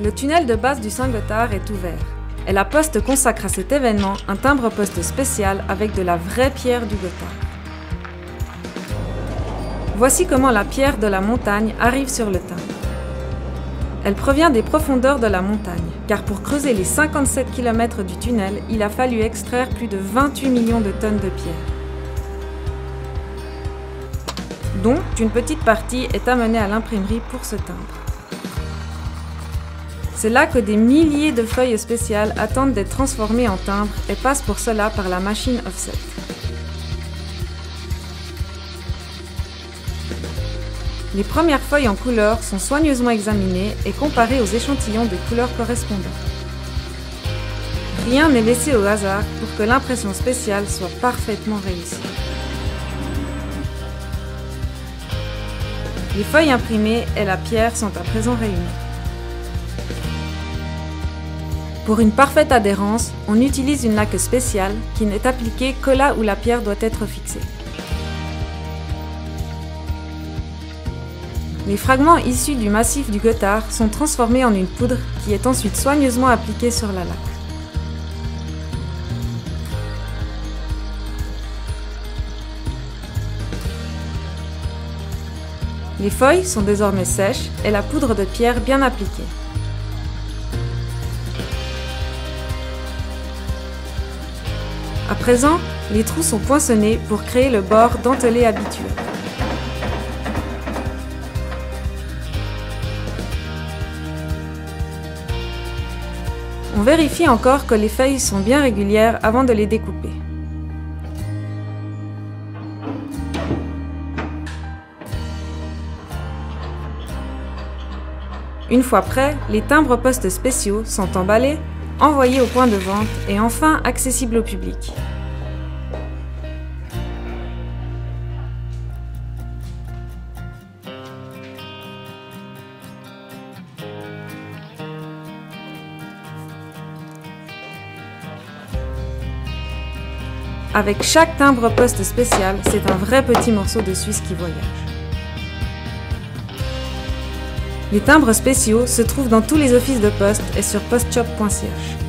Le tunnel de base du Saint-Gothard est ouvert et la Poste consacre à cet événement un timbre-poste spécial avec de la vraie pierre du Gothard. Voici comment la pierre de la montagne arrive sur le timbre. Elle provient des profondeurs de la montagne, car pour creuser les 57 km du tunnel, il a fallu extraire plus de 28 millions de tonnes de pierre, dont une petite partie est amenée à l'imprimerie pour ce timbre. C'est là que des milliers de feuilles spéciales attendent d'être transformées en timbre et passent pour cela par la machine offset. Les premières feuilles en couleur sont soigneusement examinées et comparées aux échantillons de couleurs correspondants. Rien n'est laissé au hasard pour que l'impression spéciale soit parfaitement réussie. Les feuilles imprimées et la pierre sont à présent réunies. Pour une parfaite adhérence, on utilise une laque spéciale qui n'est appliquée que là où la pierre doit être fixée. Les fragments issus du massif du Gothard sont transformés en une poudre qui est ensuite soigneusement appliquée sur la laque. Les feuilles sont désormais sèches et la poudre de pierre bien appliquée. À présent, les trous sont poinçonnés pour créer le bord dentelé habituel. On vérifie encore que les feuilles sont bien régulières avant de les découper. Une fois prêts, les timbres-postes spéciaux sont emballés, envoyés au point de vente et enfin accessibles au public. Avec chaque timbre-poste spécial, c'est un vrai petit morceau de Suisse qui voyage. Les timbres spéciaux se trouvent dans tous les offices de poste et sur postshop.ch.